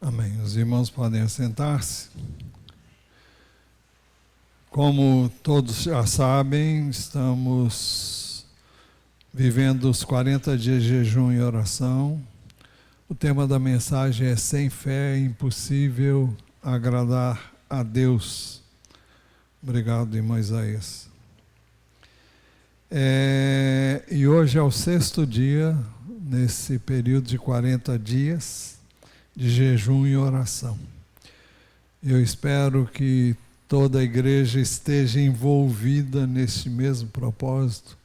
Amém. Os irmãos podem assentar-se. Como todos já sabem, estamos vivendo os 40 dias de jejum e oração. O tema da mensagem é: sem fé é impossível agradar a Deus. Obrigado, irmão Isaías. E hoje é o 6º dia, nesse período de 40 dias de jejum e oração. Eu espero que toda a igreja esteja envolvida nesse mesmo propósito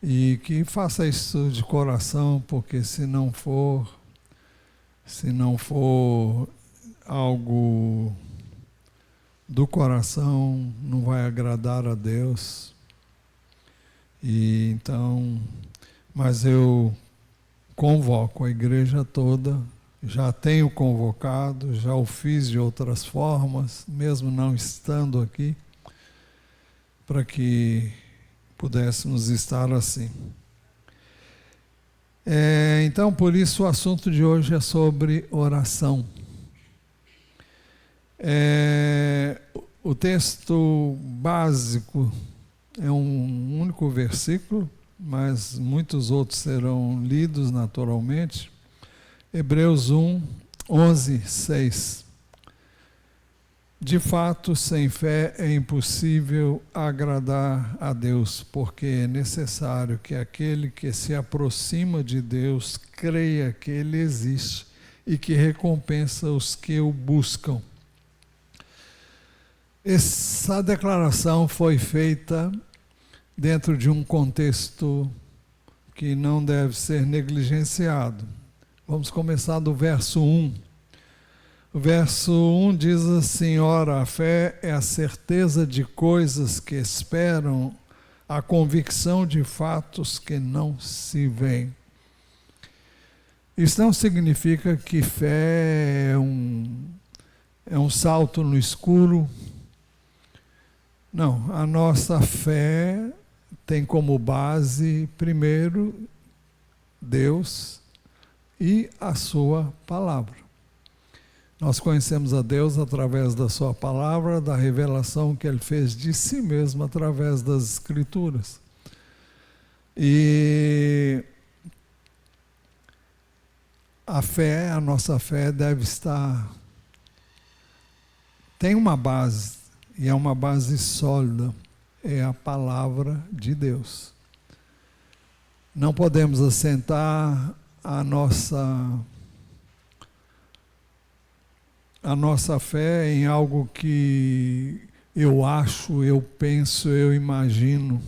e que faça isso de coração, porque se não for algo do coração, não vai agradar a Deus. E então, mas eu convoco a igreja toda, já tenho convocado, já o fiz de outras formas, mesmo não estando aqui, para que pudéssemos estar assim. Então, por isso o assunto de hoje é sobre oração. O texto básico é um único versículo, mas muitos outros serão lidos naturalmente. Hebreus 11, 6. De fato, sem fé é impossível agradar a Deus, porque é necessário que aquele que se aproxima de Deus creia que Ele existe e que recompensa os que o buscam. Essa declaração foi feita dentro de um contexto que não deve ser negligenciado. Vamos começar do verso 1. O verso 1 diz assim: ora, a fé é a certeza de coisas que esperam, a convicção de fatos que não se veem. Isso não significa que fé é um salto no escuro. Não, a nossa fé tem como base, primeiro, Deus e a sua palavra. Nós conhecemos a Deus através da sua palavra, da revelação que Ele fez de si mesmo através das Escrituras. E a nossa fé deve estar... Tem uma base, e é uma base sólida, é a palavra de Deus. Não podemos assentar a nossa fé em algo que eu acho, eu penso, eu imagino.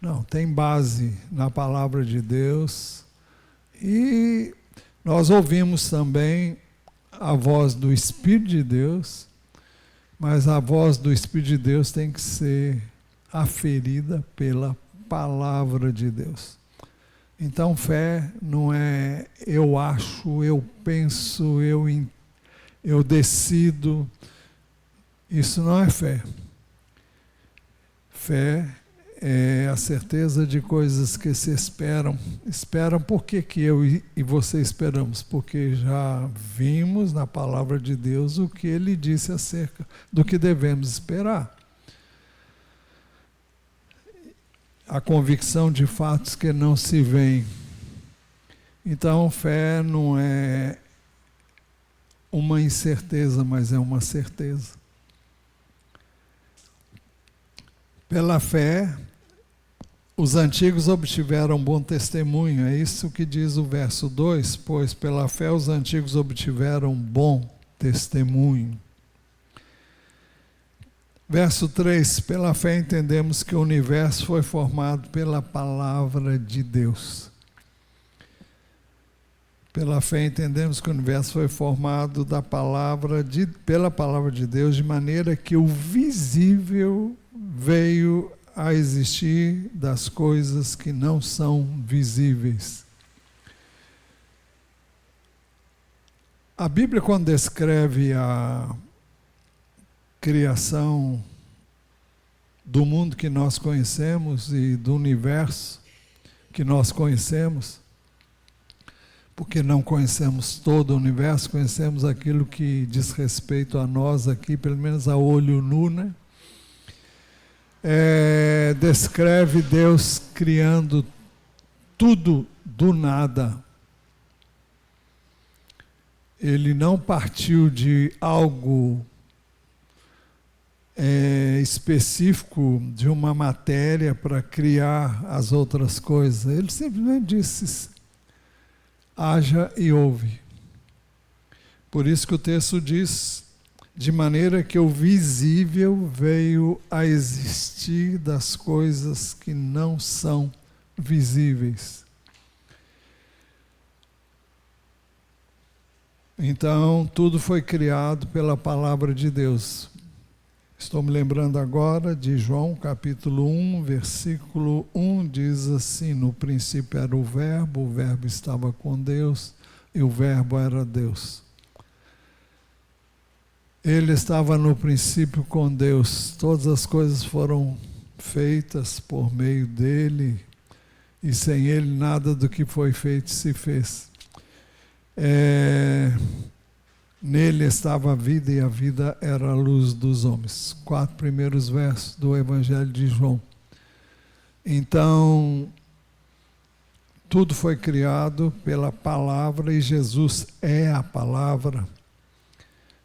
Não, tem base na palavra de Deus. E nós ouvimos também a voz do Espírito de Deus, mas a voz do Espírito de Deus tem que ser aferida pela palavra de Deus. Então, fé não é eu acho, eu penso, eu decido. Isso não é fé. Fé é a certeza de coisas que se esperam. Esperam por que eu e você esperamos? Porque já vimos na palavra de Deus o que Ele disse acerca do que devemos esperar. A convicção de fatos que não se veem. Então, fé não é uma incerteza, mas é uma certeza. Pela fé, os antigos obtiveram bom testemunho. É isso que diz o verso 2. Pois pela fé os antigos obtiveram bom testemunho. Verso 3, pela fé entendemos que o universo foi formado pela palavra de Deus. Pela fé entendemos que o universo foi formado pela palavra de Deus, de maneira que o visível veio a existir das coisas que não são visíveis. A Bíblia, quando descreve a criação do mundo que nós conhecemos e do universo que nós conhecemos, porque não conhecemos todo o universo, conhecemos aquilo que diz respeito a nós aqui, pelo menos a olho nu, né? Descreve Deus criando tudo do nada. Ele não partiu de algo específico, de uma matéria para criar as outras coisas. Ele simplesmente disse: haja e houve. Por isso que o texto diz: de maneira que o visível veio a existir das coisas que não são visíveis. Então, tudo foi criado pela palavra de Deus. Estou me lembrando agora de João, capítulo 1, versículo 1, diz assim: no princípio era o verbo estava com Deus, e o verbo era Deus. Ele estava no princípio com Deus, todas as coisas foram feitas por meio dele, e sem ele nada do que foi feito se fez. Nele estava a vida, e a vida era a luz dos homens. 4 primeiros versos do Evangelho de João. Então, tudo foi criado pela palavra, e Jesus é a palavra.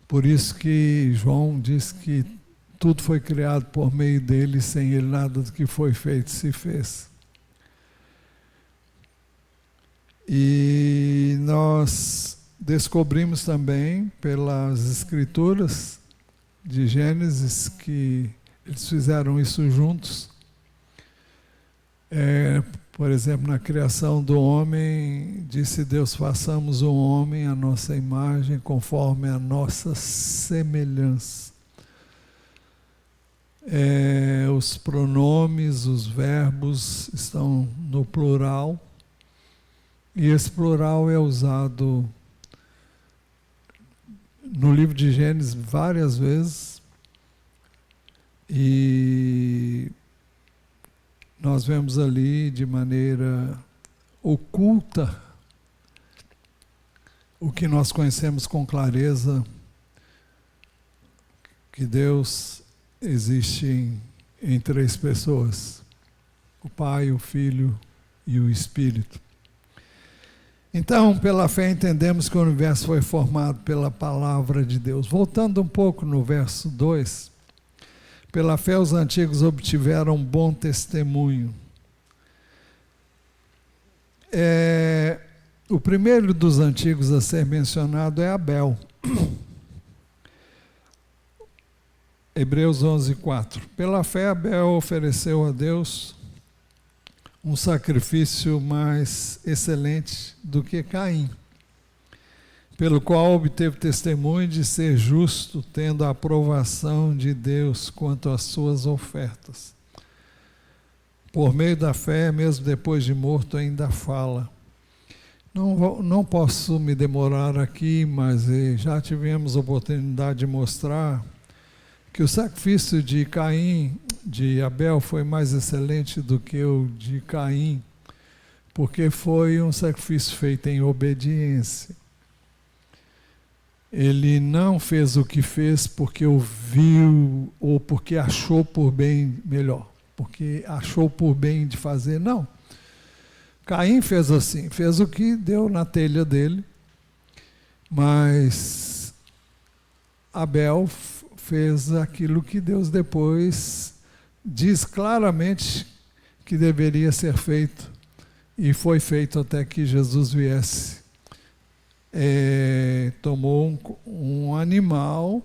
Por isso que João diz que tudo foi criado por meio dele, e sem ele nada do que foi feito se fez. E nós descobrimos também pelas escrituras de Gênesis que eles fizeram isso juntos. Por exemplo, na criação do homem, disse Deus: façamos o homem à nossa imagem, conforme a nossa semelhança. Os pronomes, os verbos estão no plural, e esse plural é usado no livro de Gênesis várias vezes, e nós vemos ali de maneira oculta o que nós conhecemos com clareza, que Deus existe em 3 pessoas: o Pai, o Filho e o Espírito. Então, pela fé entendemos que o universo foi formado pela palavra de Deus. Voltando um pouco no verso 2, pela fé os antigos obtiveram bom testemunho. O primeiro dos antigos a ser mencionado é Abel. Hebreus 11:4. Pela fé Abel ofereceu a Deus um sacrifício mais excelente do que Caim, pelo qual obteve testemunho de ser justo, tendo a aprovação de Deus quanto às suas ofertas. Por meio da fé, mesmo depois de morto, ainda fala. Não posso me demorar aqui, mas já tivemos a oportunidade de mostrar que o sacrifício de Abel foi mais excelente do que o de Caim, porque foi um sacrifício feito em obediência. Ele não fez o que fez porque ouviu ou porque achou por bem, melhor, porque achou por bem de fazer, não. Caim fez assim, fez o que deu na telha dele, mas Abel fez aquilo que Deus depois diz claramente que deveria ser feito, e foi feito até que Jesus viesse. Tomou um animal,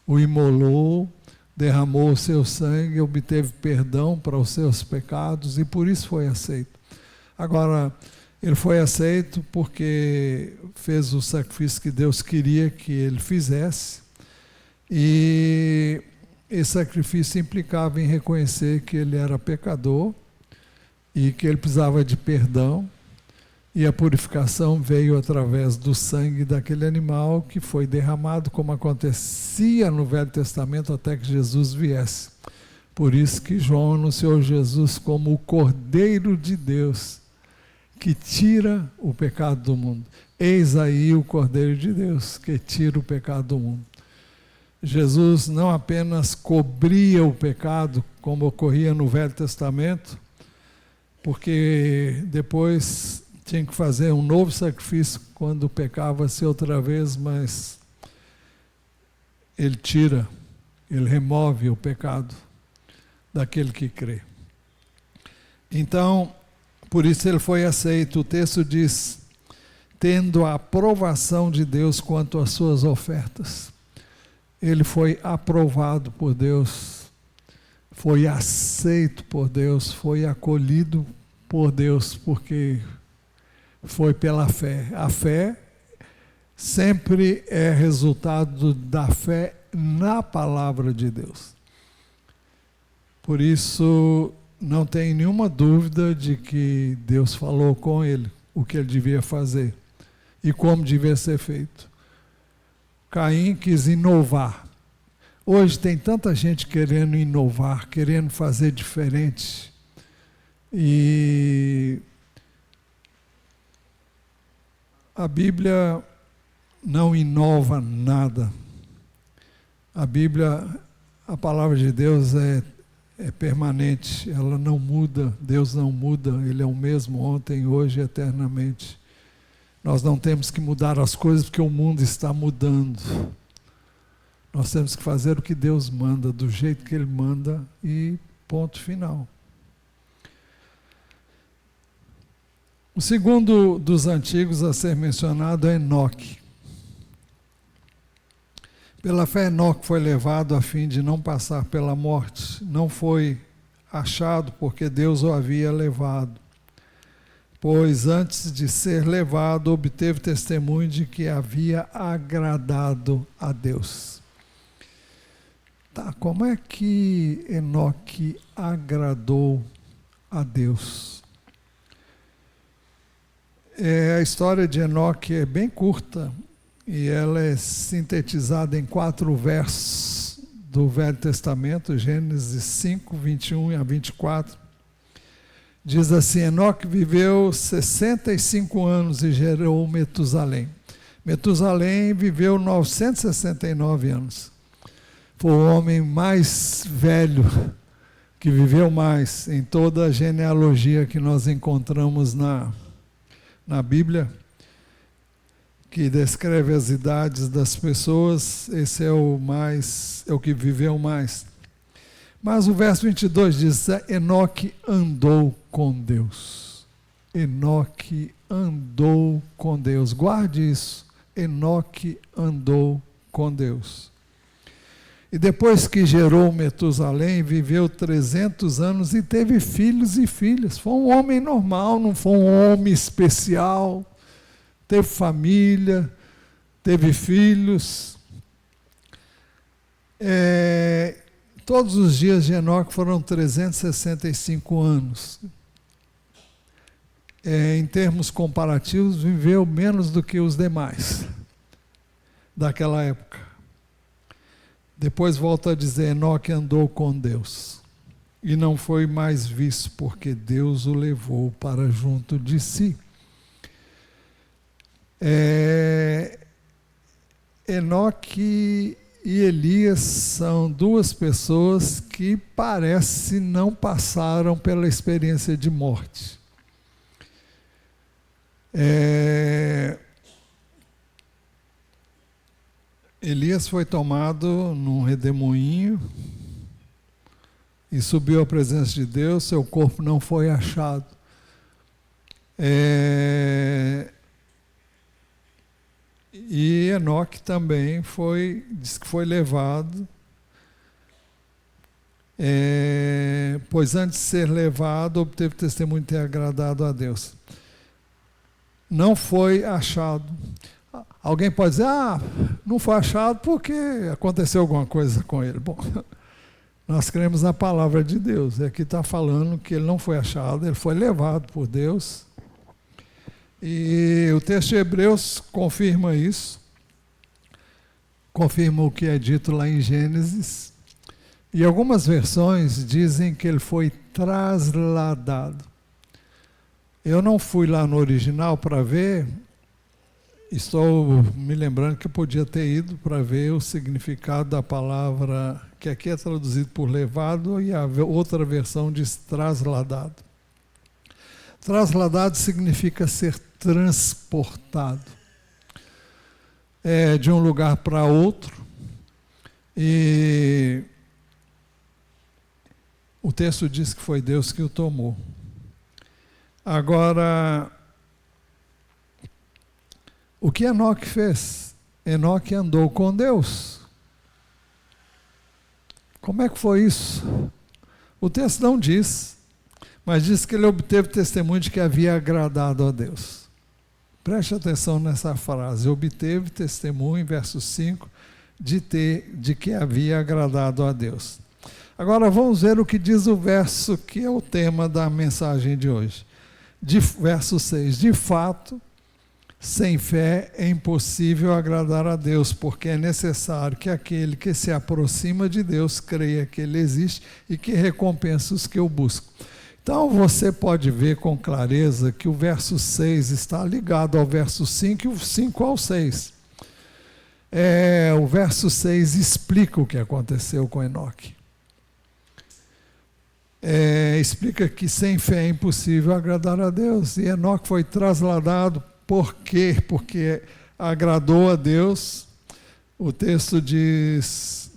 o imolou, derramou o seu sangue, obteve perdão para os seus pecados, e por isso foi aceito. Agora, ele foi aceito porque fez o sacrifício que Deus queria que ele fizesse, e esse sacrifício implicava em reconhecer que ele era pecador e que ele precisava de perdão, e a purificação veio através do sangue daquele animal que foi derramado, como acontecia no Velho Testamento até que Jesus viesse. Por isso que João anunciou Jesus como o Cordeiro de Deus que tira o pecado do mundo. Eis aí o Cordeiro de Deus, que tira o pecado do mundo. Jesus não apenas cobria o pecado, como ocorria no Velho Testamento, porque depois tinha que fazer um novo sacrifício quando pecava-se outra vez, mas ele tira, ele remove o pecado daquele que crê. Então, por isso ele foi aceito. O texto diz, tendo a aprovação de Deus quanto às suas ofertas. Ele foi aprovado por Deus, foi aceito por Deus, foi acolhido por Deus, porque foi pela fé. A fé sempre é resultado da fé na palavra de Deus. Por isso, não tem nenhuma dúvida de que Deus falou com ele o que ele devia fazer e como devia ser feito. Caim quis inovar. Hoje tem tanta gente querendo inovar, querendo fazer diferente. E a Bíblia não inova nada. A Bíblia, a palavra de Deus é permanente, ela não muda, Deus não muda, Ele é o mesmo ontem, hoje e eternamente. Nós não temos que mudar as coisas porque o mundo está mudando. Nós temos que fazer o que Deus manda, do jeito que Ele manda e ponto final. O segundo dos antigos a ser mencionado é Enoque. Pela fé, Enoque foi levado a fim de não passar pela morte. Não foi achado porque Deus o havia levado. Pois antes de ser levado, obteve testemunho de que havia agradado a Deus. Tá, como é que Enoque agradou a Deus? A história de Enoque é bem curta e ela é sintetizada em 4 versos do Velho Testamento, Gênesis 5, 21 a 24. Diz assim, Enoque viveu 65 anos e gerou Metusalém. Metusalém viveu 969 anos. Foi o homem mais velho que viveu mais em toda a genealogia que nós encontramos na Bíblia, que descreve as idades das pessoas. Esse é o que viveu mais. Mas o verso 22 diz, Enoque andou com Deus. Enoque andou com Deus. Guarde isso. Enoque andou com Deus. E depois que gerou Metusalém, viveu 300 anos e teve filhos e filhas. Foi um homem normal, não foi um homem especial. Teve família, teve filhos. Todos os dias de Enoque foram 365 anos. Em termos comparativos, viveu menos do que os demais daquela época. Depois volta a dizer, Enoque andou com Deus e não foi mais visto, porque Deus o levou para junto de si. Enoque e Elias são 2 pessoas que parece não passaram pela experiência de morte. Elias foi tomado num redemoinho e subiu à presença de Deus, seu corpo não foi achado. E Enoque também diz que foi levado, pois antes de ser levado, obteve testemunho de ter agradado a Deus. Não foi achado. Alguém pode dizer, não foi achado porque aconteceu alguma coisa com ele. Bom, nós cremos na palavra de Deus. Aqui está falando que ele não foi achado, ele foi levado por Deus. E o texto de Hebreus confirma isso. Confirma o que é dito lá em Gênesis. E algumas versões dizem que ele foi trasladado. Eu não fui lá no original para ver. estou me lembrando que eu podia ter ido para ver o significado da palavra, que aqui é traduzido por levado, e a outra versão diz trasladado. Trasladado significa ser transportado. É de um lugar para outro. E o texto diz que foi Deus que o tomou. Agora, o que Enoque fez? Enoque andou com Deus. Como é que foi isso? O texto não diz, mas diz que ele obteve testemunho de que havia agradado a Deus. Preste atenção nessa frase. Obteve testemunho, verso 5, de que havia agradado a Deus. Agora vamos ver o que diz o verso que é o tema da mensagem de hoje. Verso 6. De fato, sem fé é impossível agradar a Deus, porque é necessário que aquele que se aproxima de Deus creia que Ele existe e que recompensa os que o buscam. Então você pode ver com clareza que o verso 6 está ligado ao verso 5 e o 5 ao 6. O verso 6 explica o que aconteceu com Enoque. Explica que sem fé é impossível agradar a Deus. E Enoque foi trasladado. Por quê? Porque agradou a Deus. O texto diz: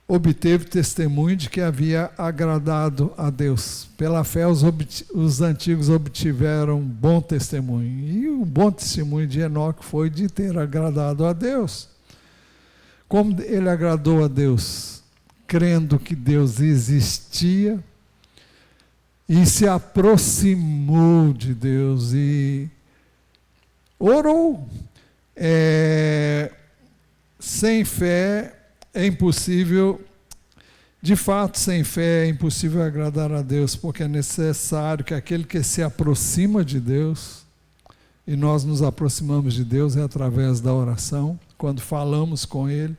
obteve testemunho de que havia agradado a Deus. Pela fé os antigos obtiveram bom testemunho. E o bom testemunho de Enoque foi de ter agradado a Deus. Como ele agradou a Deus? Crendo que Deus existia e se aproximou de Deus e orou. Sem fé é impossível, de fato, sem fé é impossível agradar a Deus, porque é necessário que aquele que se aproxima de Deus, e nós nos aproximamos de Deus através da oração, quando falamos com Ele,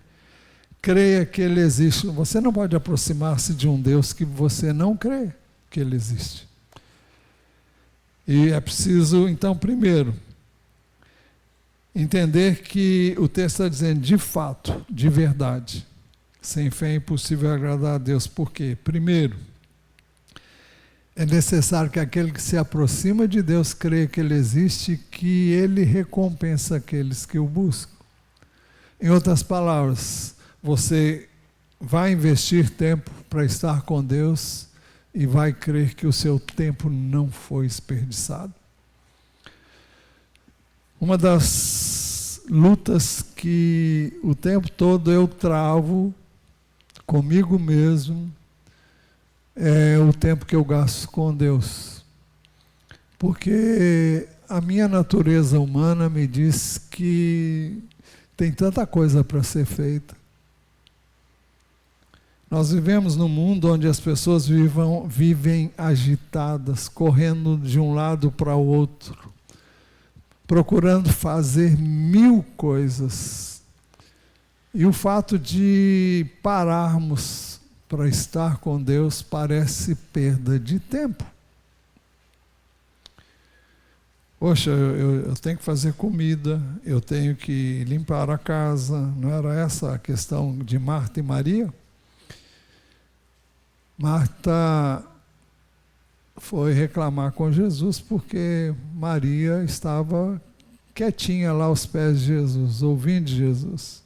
creia que Ele existe. Você não pode aproximar-se de um Deus que você não crê que Ele existe. E é preciso, então, primeiro, entender que o texto está dizendo de fato, de verdade. Sem fé é impossível agradar a Deus. Por quê? Primeiro, é necessário que aquele que se aproxima de Deus creia que Ele existe e que Ele recompensa aqueles que o buscam. Em outras palavras, você vai investir tempo para estar com Deus e vai crer que o seu tempo não foi desperdiçado. Uma das lutas que o tempo todo eu travo comigo mesmo é o tempo que eu gasto com Deus. Porque a minha natureza humana me diz que tem tanta coisa para ser feita. Nós vivemos num mundo onde as pessoas vivem agitadas, correndo de um lado para o outro, procurando fazer 1000 coisas. E o fato de pararmos para estar com Deus parece perda de tempo. Poxa, eu tenho que fazer comida, eu tenho que limpar a casa. Não era essa a questão de Marta e Maria? Marta foi reclamar com Jesus porque Maria estava quietinha lá aos pés de Jesus, ouvindo Jesus.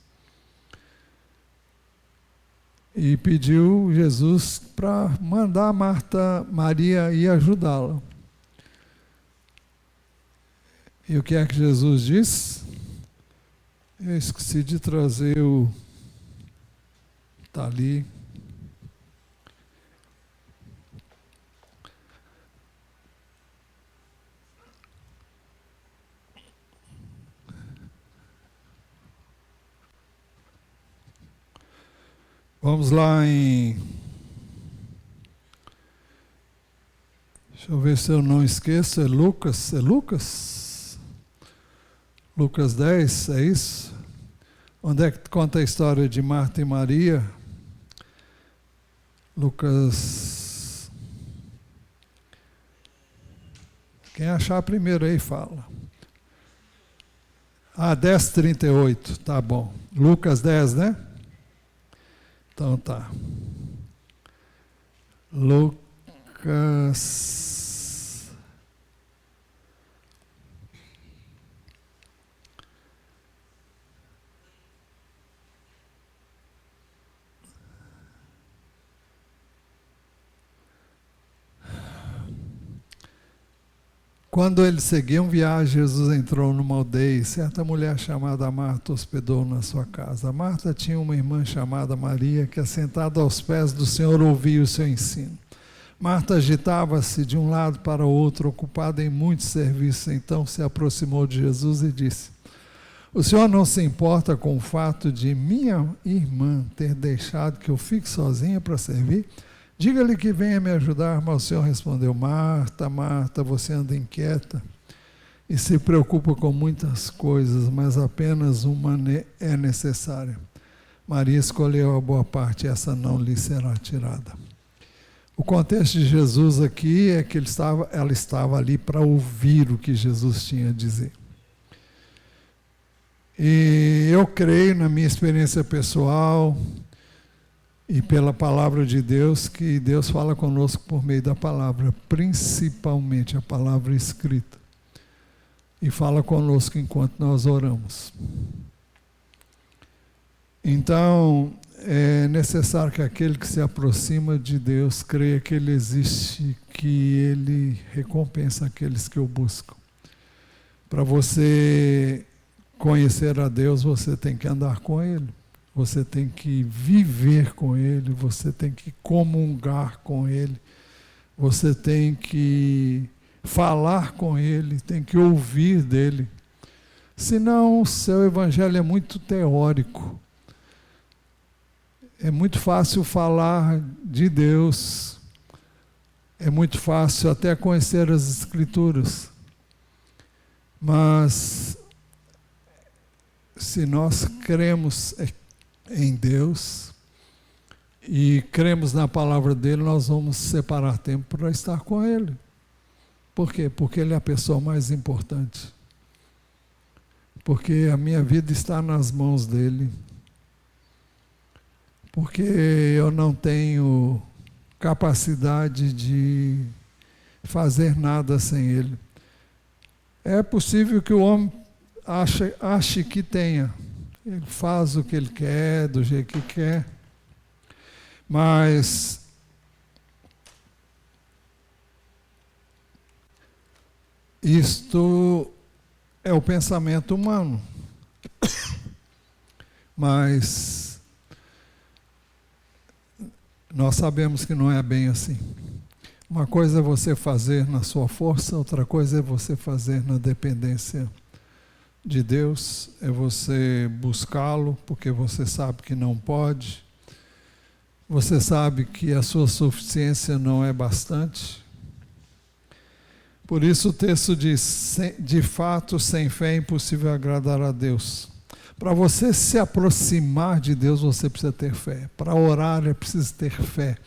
E pediu Jesus para mandar Maria ir ajudá-la. E o que é que Jesus disse? Eu esqueci de trazer está ali. Vamos lá em... Deixa eu ver se eu não esqueço, é Lucas? Lucas 10, é isso? Onde é que conta a história de Marta e Maria? Lucas... Quem achar primeiro aí fala. 10:38, tá bom. Lucas 10, né? Então tá. Lucas. Quando eles seguiam viagem, Jesus entrou numa aldeia e certa mulher chamada Marta hospedou na sua casa. Marta tinha uma irmã chamada Maria, que assentada aos pés do Senhor ouvia o seu ensino. Marta agitava-se de um lado para o outro, ocupada em muitos serviços. Então se aproximou de Jesus e disse: o Senhor não se importa com o fato de minha irmã ter deixado que eu fique sozinha para servir? Diga-lhe que venha me ajudar. Mas o Senhor respondeu: Marta, Marta, você anda inquieta e se preocupa com muitas coisas, mas apenas uma é necessária. Maria escolheu a boa parte, essa não lhe será tirada. O contexto de Jesus aqui é que ela estava ali para ouvir o que Jesus tinha a dizer. E eu creio, na minha experiência pessoal e pela palavra de Deus, que Deus fala conosco por meio da palavra, principalmente a palavra escrita. E fala conosco enquanto nós oramos. Então, é necessário que aquele que se aproxima de Deus creia que Ele existe, que Ele recompensa aqueles que o buscam. Para você conhecer a Deus, você tem que andar com Ele. Você tem que viver com Ele, você tem que comungar com Ele, você tem que falar com Ele, tem que ouvir dEle. Senão o seu evangelho é muito teórico. É muito fácil falar de Deus, é muito fácil até conhecer as Escrituras, mas se nós cremos em Deus e cremos na palavra dele, nós vamos separar tempo para estar com ele. Por quê? Porque ele é a pessoa mais importante. Porque a minha vida está nas mãos dele. Porque eu não tenho capacidade de fazer nada sem ele. É possível que o homem ache que tenha. Ele faz o que ele quer, do jeito que quer. Mas isto é o pensamento humano. Mas nós sabemos que não é bem assim. Uma coisa é você fazer na sua força, outra coisa é você fazer na dependência de Deus, é você buscá-lo, porque você sabe que não pode, você sabe que a sua suficiência não é bastante. Por isso o texto diz: de fato, sem fé é impossível agradar a Deus. Para você se aproximar de Deus, você precisa ter fé. Para orar é preciso ter fé.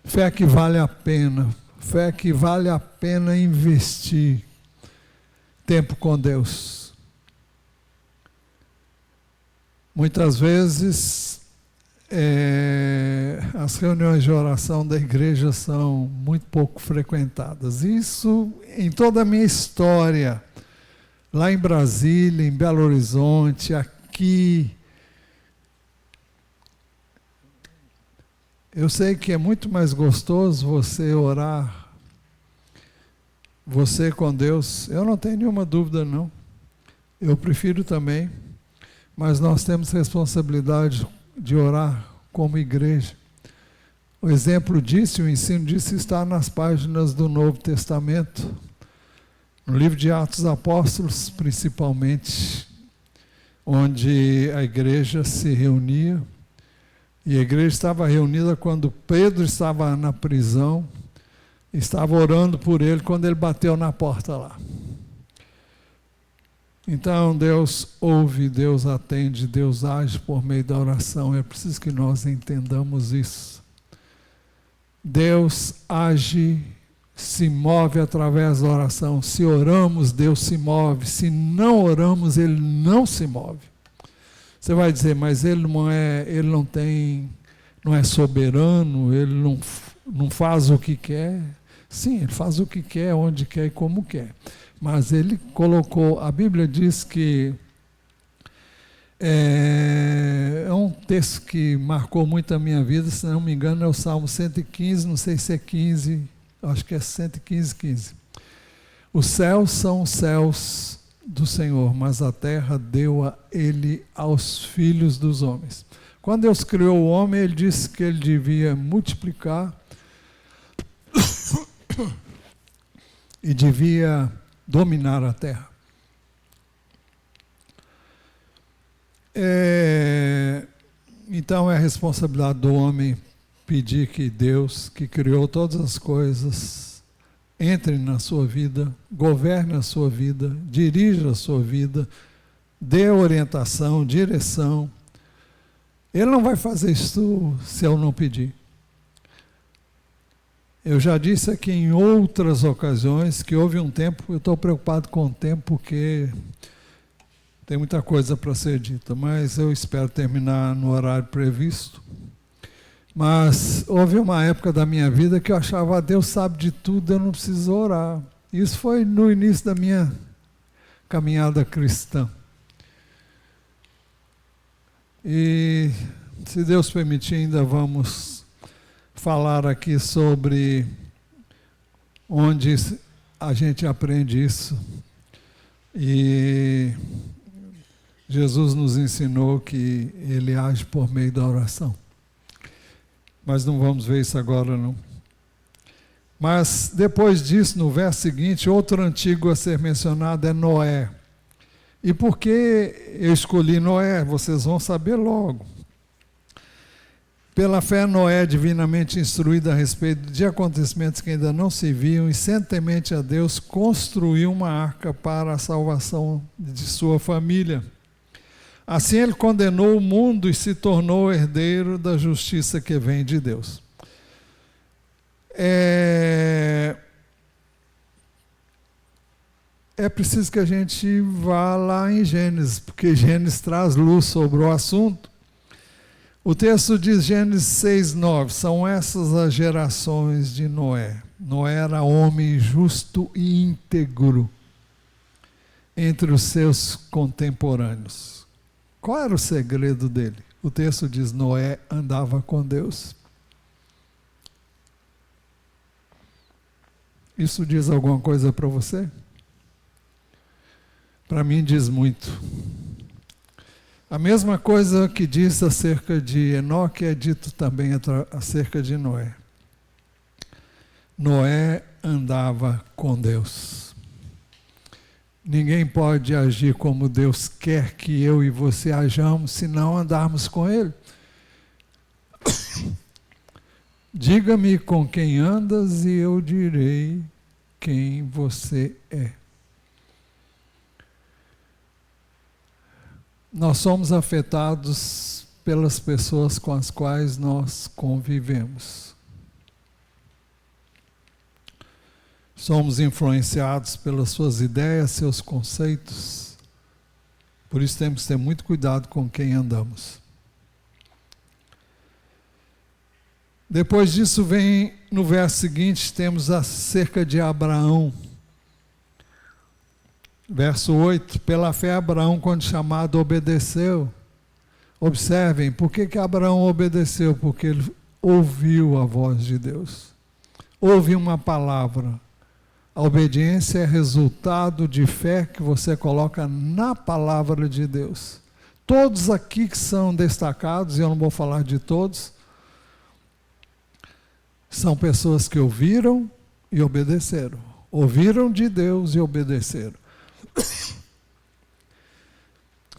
Fé que vale a pena. Fé que vale a pena investir tempo com Deus. Muitas vezes as reuniões de oração da igreja são muito pouco frequentadas. Isso em toda a minha história. Lá em Brasília, em Belo Horizonte, aqui. Eu sei que é muito mais gostoso você orar, você com Deus. Eu não tenho nenhuma dúvida, não. Eu prefiro também, mas nós temos responsabilidade de orar como igreja. O exemplo disso, o ensino disso está nas páginas do Novo Testamento. No livro de Atos dos Apóstolos, principalmente, onde a igreja se reunia, e a igreja estava reunida quando Pedro estava na prisão, estava orando por ele quando ele bateu na porta lá. Então Deus ouve, Deus atende, Deus age por meio da oração. É preciso que nós entendamos isso. Deus age se move através da oração. Se oramos, Deus se move. Se não oramos, Ele não se move. Você vai dizer, mas Ele não é soberano, Ele não faz o que quer. Sim, Ele faz o que quer, onde quer e como quer. Mas Ele colocou, a Bíblia diz que é um texto que marcou muito a minha vida, se não me engano é o Salmo 115, não sei se é 15, acho que é 115, 15. Os céus são os céus do Senhor, mas a terra deu a Ele aos filhos dos homens. Quando Deus criou o homem, Ele disse que ele devia multiplicar e devia dominar a terra. Então é a responsabilidade do homem pedir que Deus, que criou todas as coisas, entre na sua vida, governe a sua vida, dirija a sua vida, dê orientação, direção. Ele não vai fazer isso se eu não pedir. Eu já disse aqui em outras ocasiões que houve um tempo, eu estou preocupado com o tempo porque tem muita coisa para ser dita, mas eu espero terminar no horário previsto. Mas houve uma época da minha vida que eu achava, Deus sabe de tudo, eu não preciso orar. Isso foi no início da minha caminhada cristã. E, se Deus permitir, ainda vamos falar aqui sobre onde a gente aprende isso. E Jesus nos ensinou que Ele age por meio da oração. Mas não vamos ver isso agora, não. Mas depois disso, no verso seguinte, outro antigo a ser mencionado é Noé. E por que eu escolhi Noé? Vocês vão saber logo. Pela fé, Noé, divinamente instruído a respeito de acontecimentos que ainda não se viam, e sendo temente a Deus, construiu uma arca para a salvação de sua família. Assim ele condenou o mundo e se tornou herdeiro da justiça que vem de Deus. É preciso que a gente vá lá em Gênesis, porque Gênesis traz luz sobre o assunto. O texto diz, Gênesis 6:9, são essas as gerações de Noé. Noé era homem justo e íntegro entre os seus contemporâneos. Qual era o segredo dele? O texto diz, Noé andava com Deus. Isso diz alguma coisa para você? Para mim diz muito. A mesma coisa que diz acerca de Enoque é dito também acerca de Noé. Noé andava com Deus. Ninguém pode agir como Deus quer que eu e você hajamos se não andarmos com Ele. Diga-me com quem andas e eu direi quem você é. Nós somos afetados pelas pessoas com as quais nós convivemos. Somos influenciados pelas suas ideias, seus conceitos. Por isso temos que ter muito cuidado com quem andamos. Depois disso vem, no verso seguinte, temos acerca de Abraão. Verso 8, pela fé Abraão, quando chamado, obedeceu. Observem, por que Abraão obedeceu? Porque ele ouviu a voz de Deus. Ouve uma palavra. A obediência é resultado de fé que você coloca na palavra de Deus. Todos aqui que são destacados, e eu não vou falar de todos, são pessoas que ouviram e obedeceram. Ouviram de Deus e obedeceram.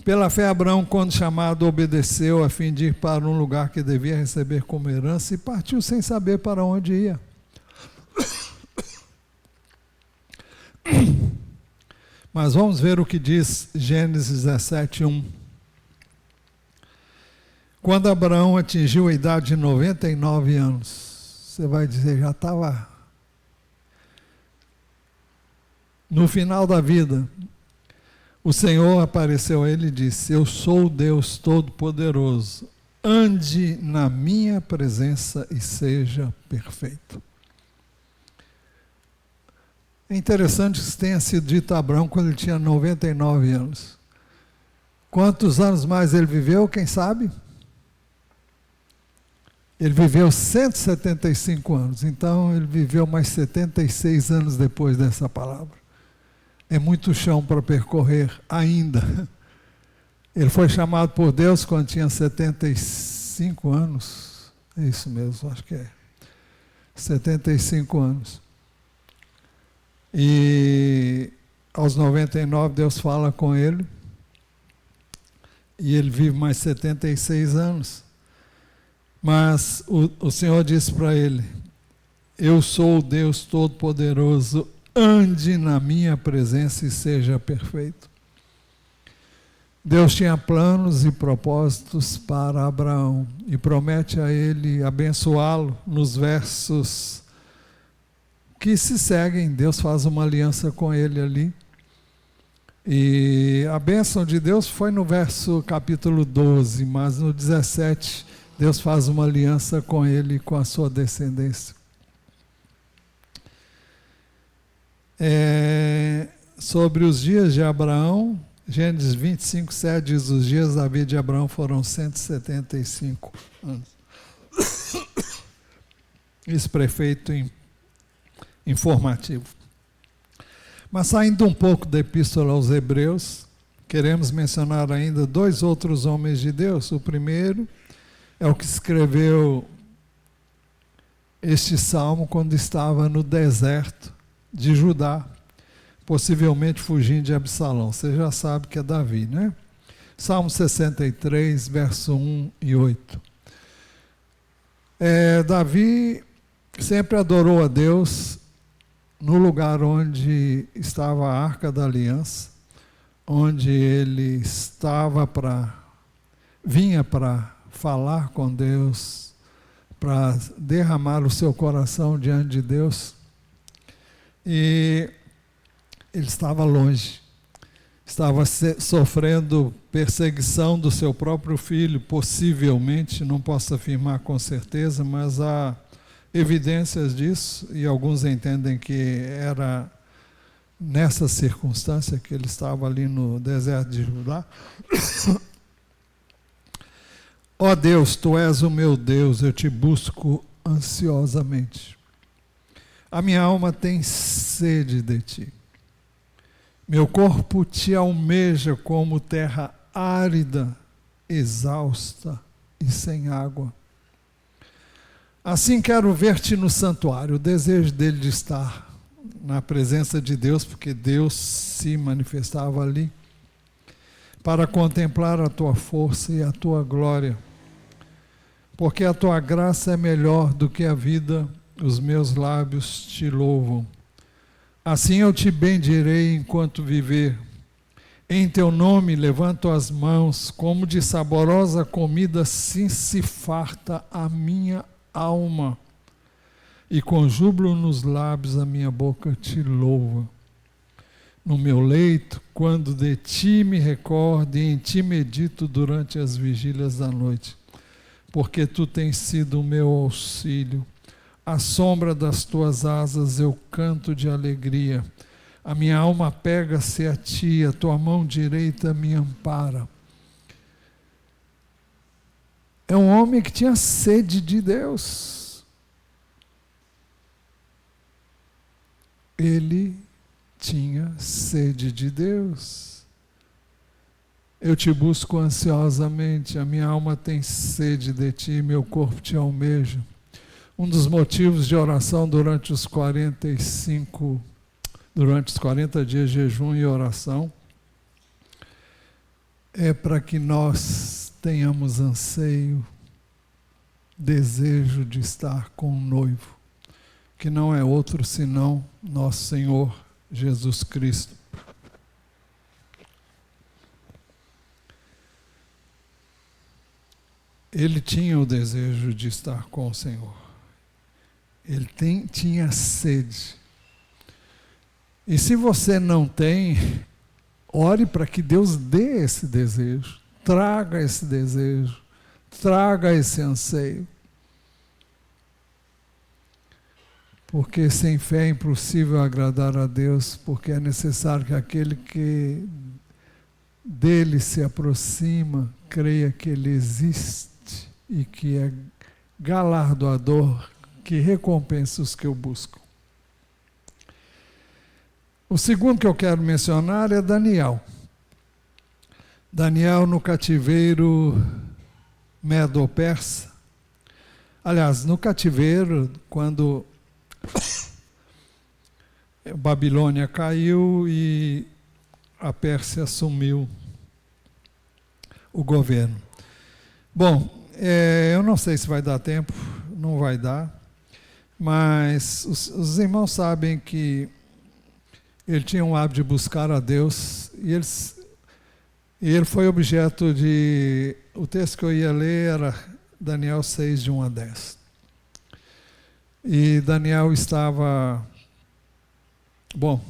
Pela fé, Abraão, quando chamado, obedeceu a fim de ir para um lugar que devia receber como herança e partiu sem saber para onde ia. Mas vamos ver o que diz Gênesis 17:1. Quando Abraão atingiu a idade de 99 anos, você vai dizer, já estava No final da vida, o Senhor apareceu a ele e disse: eu sou o Deus Todo-Poderoso, ande na minha presença e seja perfeito. É interessante que isso tenha sido dito a Abraão quando ele tinha 99 anos. Quantos anos mais ele viveu, quem sabe? Ele viveu 175 anos, então ele viveu mais 76 anos depois dessa palavra. É muito chão para percorrer ainda. Ele foi chamado por Deus quando tinha 75 anos. É isso mesmo, acho que é. 75 anos. E aos 99 Deus fala com ele. E ele vive mais 76 anos. Mas o Senhor disse para ele: eu sou o Deus Todo-Poderoso, ande na minha presença e seja perfeito. Deus tinha planos e propósitos para Abraão e promete a ele abençoá-lo nos versos que se seguem. Deus faz uma aliança com ele ali. E a bênção de Deus foi no verso capítulo 12, mas no 17 Deus faz uma aliança com ele e com a sua descendência. Sobre os dias de Abraão, Gênesis 25, 7 diz: os dias da vida de Abraão foram 175 anos. Isso prefeito informativo. Mas saindo um pouco da Epístola aos Hebreus, queremos mencionar ainda 2 outros homens de Deus. O primeiro é o que escreveu este salmo quando estava no deserto de Judá, possivelmente fugindo de Absalão. Você já sabe que é Davi, né? Salmo 63, verso 1 e 8. Davi sempre adorou a Deus no lugar onde estava a Arca da Aliança, onde ele vinha para falar com Deus, para derramar o seu coração diante de Deus. E ele estava longe, estava sofrendo perseguição do seu próprio filho, possivelmente, não posso afirmar com certeza, mas há evidências disso, e alguns entendem que era nessa circunstância que ele estava ali no deserto de Judá. Ó Deus, Tu és o meu Deus, eu te busco ansiosamente. A minha alma tem sede de Ti. Meu corpo Te almeja como terra árida, exausta e sem água. Assim quero ver-Te no santuário, o desejo dele de estar na presença de Deus, porque Deus se manifestava ali, para contemplar a Tua força e a Tua glória, porque a Tua graça é melhor do que a vida, os meus lábios Te louvam. Assim eu Te bendirei enquanto viver. Em Teu nome levanto as mãos, como de saborosa comida assim se farta a minha alma, e com júbilo nos lábios a minha boca Te louva. No meu leito, quando de Ti me recordo e em Ti medito durante as vigílias da noite, porque Tu tens sido o meu auxílio. À sombra das Tuas asas eu canto de alegria. A minha alma pega-se a Ti, a Tua mão direita me ampara. É um homem que tinha sede de Deus. Ele tinha sede de Deus. Eu Te busco ansiosamente, a minha alma tem sede de Ti, meu corpo Te almeja. Um dos motivos de oração durante os 40 dias de jejum e oração é para que nós tenhamos anseio, desejo de estar com o noivo, que não é outro senão nosso Senhor Jesus Cristo. Ele tinha o desejo de estar com o Senhor. Ele tinha sede. E se você não tem, ore para que Deus dê esse desejo, traga esse desejo, traga esse anseio. Porque sem fé é impossível agradar a Deus, porque é necessário que aquele que dele se aproxima, creia que ele existe e que é galardoador, que recompensa os que o buscam. O segundo que eu quero mencionar é Daniel. Daniel no cativeiro medo-persa. Aliás, no cativeiro, quando a Babilônia caiu e a Pérsia assumiu o governo. Bom, eu não sei se vai dar tempo, não vai dar, mas os irmãos sabem que ele tinha um hábito de buscar a Deus e ele foi objeto de... O texto que eu ia ler era Daniel 6, de 1 a 10. E Daniel estava... Bom,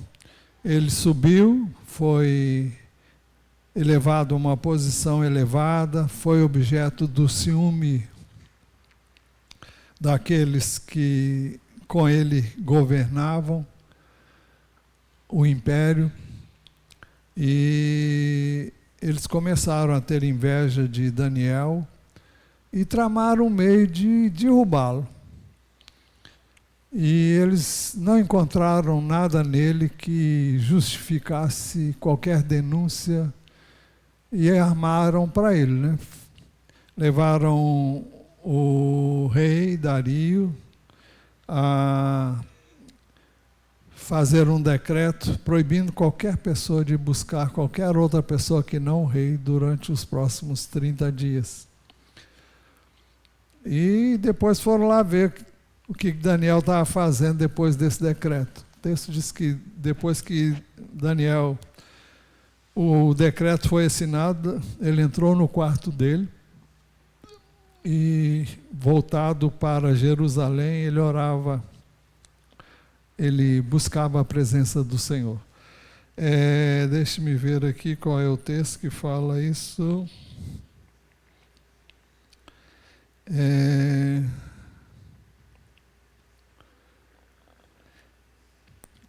ele subiu, foi elevado a uma posição elevada, foi objeto do ciúme daqueles que com ele governavam o império, e eles começaram a ter inveja de Daniel e tramaram um meio de derrubá-lo. E eles não encontraram nada nele que justificasse qualquer denúncia e armaram para ele, né? Levaram o rei Dario a fazer um decreto proibindo qualquer pessoa de buscar qualquer outra pessoa que não o rei durante os próximos 30 dias. E depois foram lá ver o que Daniel estava fazendo depois desse decreto. O texto diz que depois que o decreto foi assinado, ele entrou no quarto dele e, voltado para Jerusalém, ele orava, ele buscava a presença do Senhor. Deixe-me ver aqui qual é o texto que fala isso.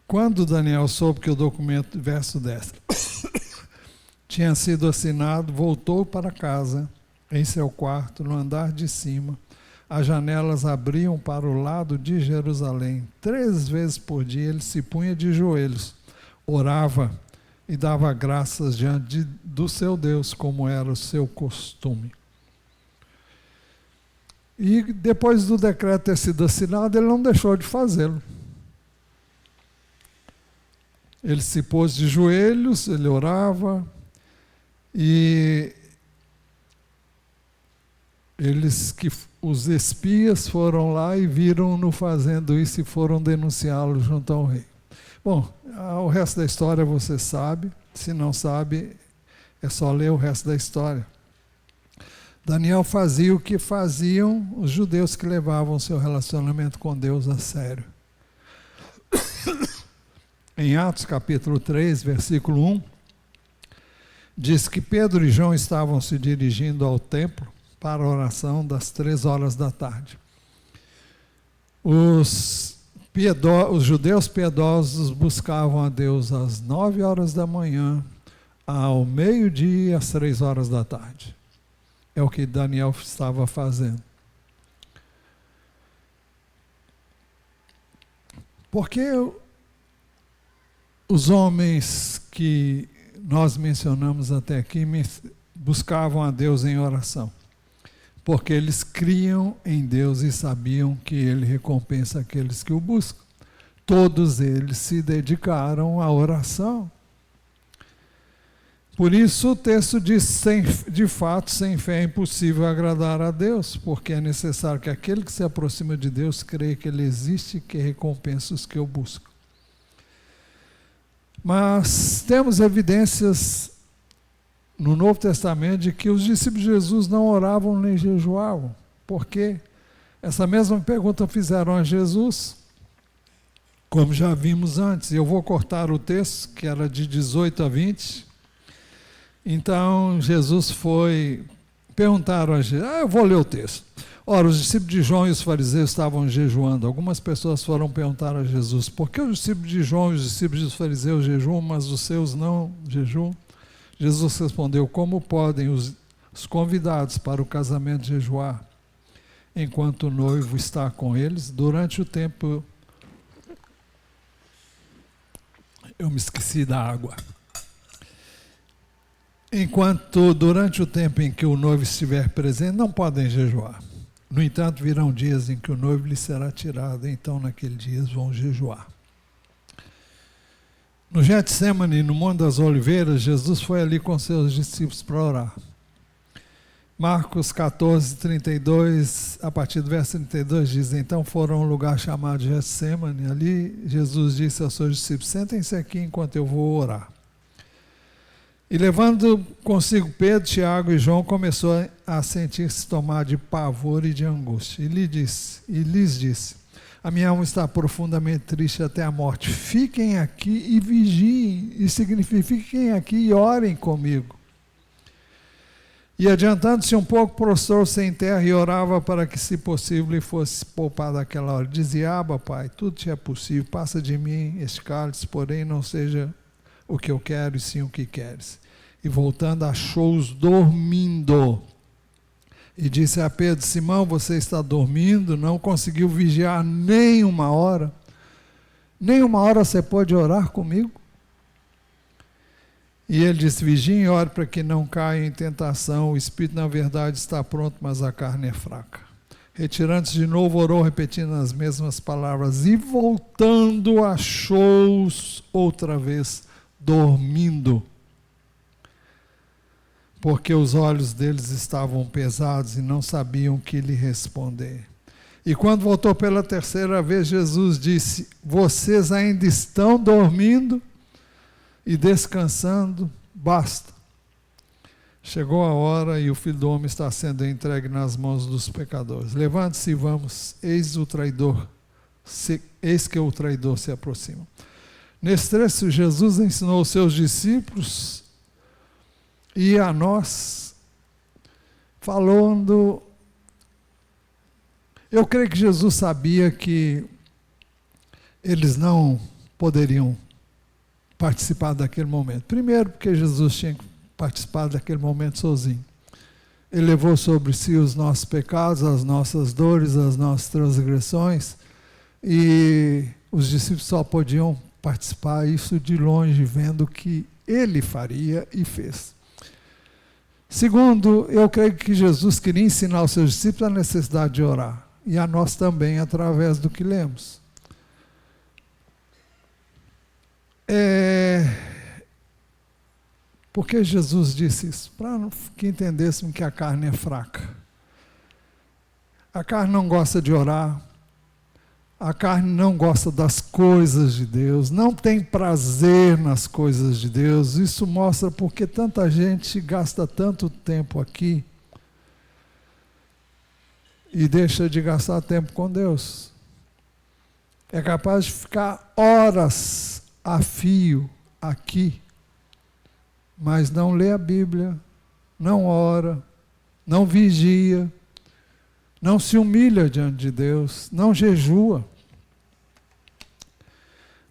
Quando Daniel soube que o documento, verso 10, tinha sido assinado, voltou para casa, em seu quarto, no andar de cima. As janelas abriam para o lado de Jerusalém. 3 vezes por dia ele se punha de joelhos, orava e dava graças diante do seu Deus, como era o seu costume. E depois do decreto ter sido assinado, ele não deixou de fazê-lo. Ele se pôs de joelhos, ele orava, e os espias foram lá e viram-no fazendo isso e foram denunciá-lo junto ao rei. Bom, o resto da história você sabe, se não sabe, é só ler o resto da história. Daniel fazia o que faziam os judeus que levavam seu relacionamento com Deus a sério. Em Atos capítulo 3, versículo 1, diz que Pedro e João estavam se dirigindo ao templo para a oração das 3 horas da tarde. Os judeus piedosos buscavam a Deus às 9 horas da manhã, ao meio-dia e às 3 horas da tarde. É o que Daniel estava fazendo. Porque os homens que nós mencionamos até aqui buscavam a Deus em oração? Porque eles criam em Deus e sabiam que Ele recompensa aqueles que o buscam. Todos eles se dedicaram à oração. Por isso o texto diz, de fato, sem fé é impossível agradar a Deus, porque é necessário que aquele que se aproxima de Deus creia que Ele existe e que recompensa os que o buscam. Mas temos evidências no Novo Testamento de que os discípulos de Jesus não oravam nem jejuavam. Por quê? Essa mesma pergunta fizeram a Jesus. como já vimos antes. Eu vou cortar o texto, que era de 18 a 20. Então, Jesus foi... Perguntaram a Jesus... eu vou ler o texto. Ora, os discípulos de João e os fariseus estavam jejuando. Algumas pessoas foram perguntar a Jesus: por que os discípulos de João e os discípulos dos fariseus jejuam, mas os seus não jejuam? Jesus respondeu: como podem os convidados para o casamento jejuar, enquanto o noivo está com eles? Durante o tempo... Eu me esqueci da água. Durante o tempo em que o noivo estiver presente, não podem jejuar. No entanto, virão dias em que o noivo lhe será tirado, então naqueles dias vão jejuar. No Getsêmani, no Monte das Oliveiras, Jesus foi ali com seus discípulos para orar. Marcos 14, 32, a partir do verso 32, diz: então foram a um lugar chamado Getsêmani. Ali Jesus disse aos seus discípulos: sentem-se aqui enquanto eu vou orar. E levando consigo Pedro, Tiago e João, começou a sentir-se tomar de pavor e de angústia. E lhes disse: a minha alma está profundamente triste até a morte. Fiquem aqui e vigiem. Isso significa: fiquem aqui e orem comigo. E adiantando-se um pouco, prostrou-se em terra e orava para que, se possível, lhe fosse poupada aquela hora. Dizia: Abba, Pai, tudo te é possível, passa de mim este cálice, porém não seja o que eu quero, e sim o que queres. E voltando, achou-os dormindo. E disse a Pedro: Simão, você está dormindo? Não conseguiu vigiar nem uma hora? Nem uma hora você pode orar comigo? E ele disse: vigiem e ore para que não caia em tentação. O espírito, na verdade, está pronto, mas a carne é fraca. Retirando-se de novo, orou, repetindo as mesmas palavras. E voltando, achou-os outra vez dormindo, porque os olhos deles estavam pesados e não sabiam o que lhe responder. E quando voltou pela terceira vez, Jesus disse: vocês ainda estão dormindo e descansando? Basta. Chegou a hora e o Filho do Homem está sendo entregue nas mãos dos pecadores. Levante-se e vamos, eis que o traidor se aproxima. Nesse trecho, Jesus ensinou aos seus discípulos e a nós, falando... Eu creio que Jesus sabia que eles não poderiam participar daquele momento. Primeiro, porque Jesus tinha que participar daquele momento sozinho. Ele levou sobre si os nossos pecados, as nossas dores, as nossas transgressões, e os discípulos só podiam participar isso de longe, vendo o que ele faria e fez. Segundo, eu creio que Jesus queria ensinar aos seus discípulos a necessidade de orar, e a nós também, através do que lemos. Por que Jesus disse isso? Para que entendêssemos que a carne é fraca. A carne não gosta de orar, a carne não gosta das coisas de Deus, não tem prazer nas coisas de Deus. Isso mostra porque tanta gente gasta tanto tempo aqui e deixa de gastar tempo com Deus. É capaz de ficar horas a fio aqui, mas não lê a Bíblia, não ora, não vigia, não se humilha diante de Deus, não jejua.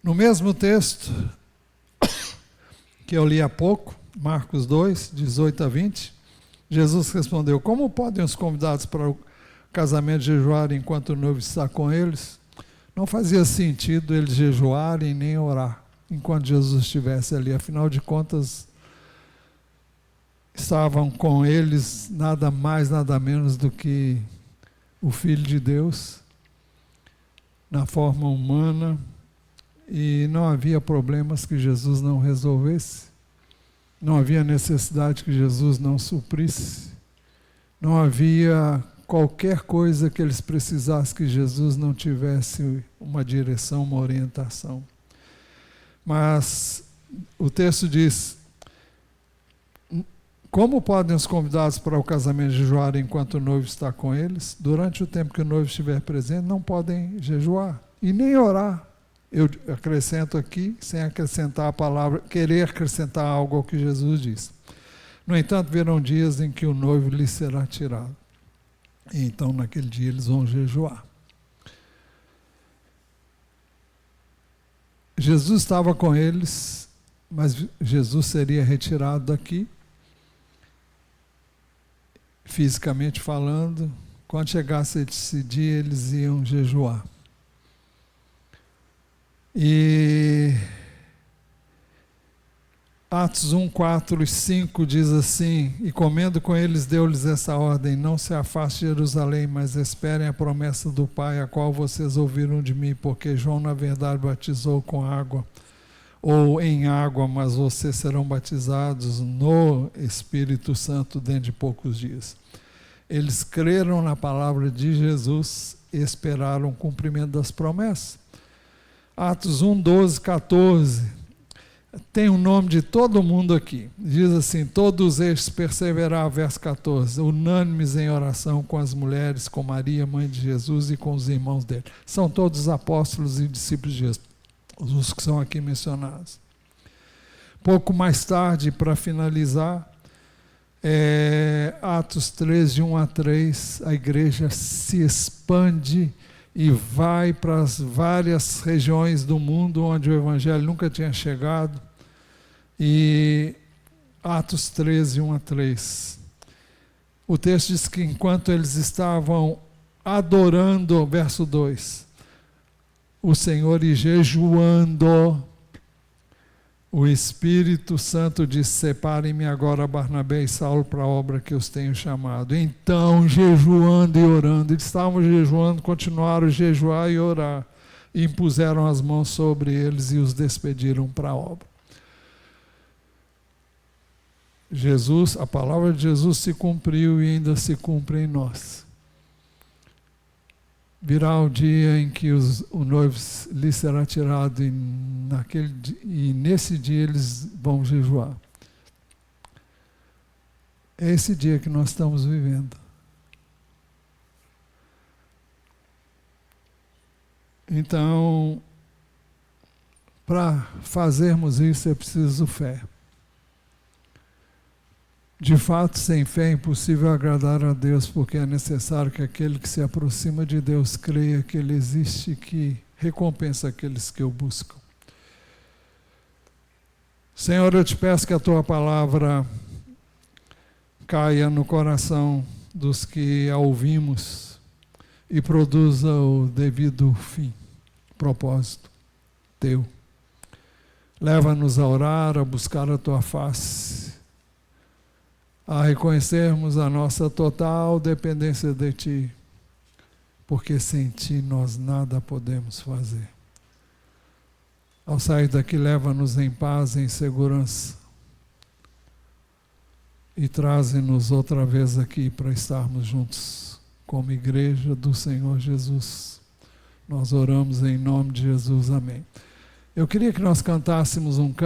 No mesmo texto que eu li há pouco, Marcos 2, 18 a 20, Jesus respondeu: como podem os convidados para o casamento jejuar enquanto o noivo está com eles? Não fazia sentido eles jejuarem nem orar enquanto Jesus estivesse ali. Afinal de contas, estavam com eles nada mais, nada menos do que o Filho de Deus, na forma humana, e não havia problemas que Jesus não resolvesse, não havia necessidade que Jesus não suprisse, não havia qualquer coisa que eles precisassem que Jesus não tivesse uma direção, uma orientação. Mas o texto diz: como podem os convidados para o casamento jejuar enquanto o noivo está com eles? Durante o tempo que o noivo estiver presente, não podem jejuar e nem orar. Eu acrescento aqui, sem acrescentar a palavra, querer acrescentar algo ao que Jesus disse. No entanto, virão dias em que o noivo lhe será tirado. E então, naquele dia, eles vão jejuar. Jesus estava com eles, mas Jesus seria retirado daqui, fisicamente falando. Quando chegasse esse dia, eles iam jejuar. E Atos 1, 4 e 5 diz assim: e comendo com eles, deu-lhes essa ordem: não se afaste de Jerusalém, mas esperem a promessa do Pai, a qual vocês ouviram de mim, porque João na verdade batizou com água, ou em água, mas vocês serão batizados no Espírito Santo dentro de poucos dias. Eles creram na palavra de Jesus e esperaram o cumprimento das promessas. Atos 1, 12, 14, tem o nome de todo mundo aqui. Diz assim: todos estes perseveraram, verso 14, unânimes em oração com as mulheres, com Maria, mãe de Jesus, e com os irmãos dele. São todos apóstolos e discípulos de Jesus, os que são aqui mencionados. Pouco mais tarde, para finalizar, Atos 13, de 1 a 3, a igreja se expande e vai para as várias regiões do mundo onde o evangelho nunca tinha chegado. E Atos 13, 1 a 3. O texto diz que enquanto eles estavam adorando, verso 2, o Senhor e jejuando, o Espírito Santo disse: separem-me agora Barnabé e Saulo para a obra que os tenho chamado. Então, jejuando e orando, eles estavam jejuando, continuaram a jejuar e orar, e impuseram as mãos sobre eles e os despediram para a obra. Jesus, a palavra de Jesus se cumpriu e ainda se cumpre em nós. Virá o dia em que o noivo lhe será tirado e nesse dia eles vão jejuar. É esse dia que nós estamos vivendo. Então, para fazermos isso é preciso fé. De fato, sem fé é impossível agradar a Deus, porque é necessário que aquele que se aproxima de Deus creia que Ele existe e que recompensa aqueles que o buscam. Senhor, eu te peço que a Tua palavra caia no coração dos que a ouvimos e produza o devido fim, propósito Teu. Leva-nos a orar, a buscar a Tua face, a reconhecermos a nossa total dependência de Ti, porque sem Ti nós nada podemos fazer. Ao sair daqui, leva-nos em paz, em segurança, e traze-nos outra vez aqui para estarmos juntos como igreja do Senhor Jesus. Nós oramos em nome de Jesus, amém. Eu queria que nós cantássemos um canto.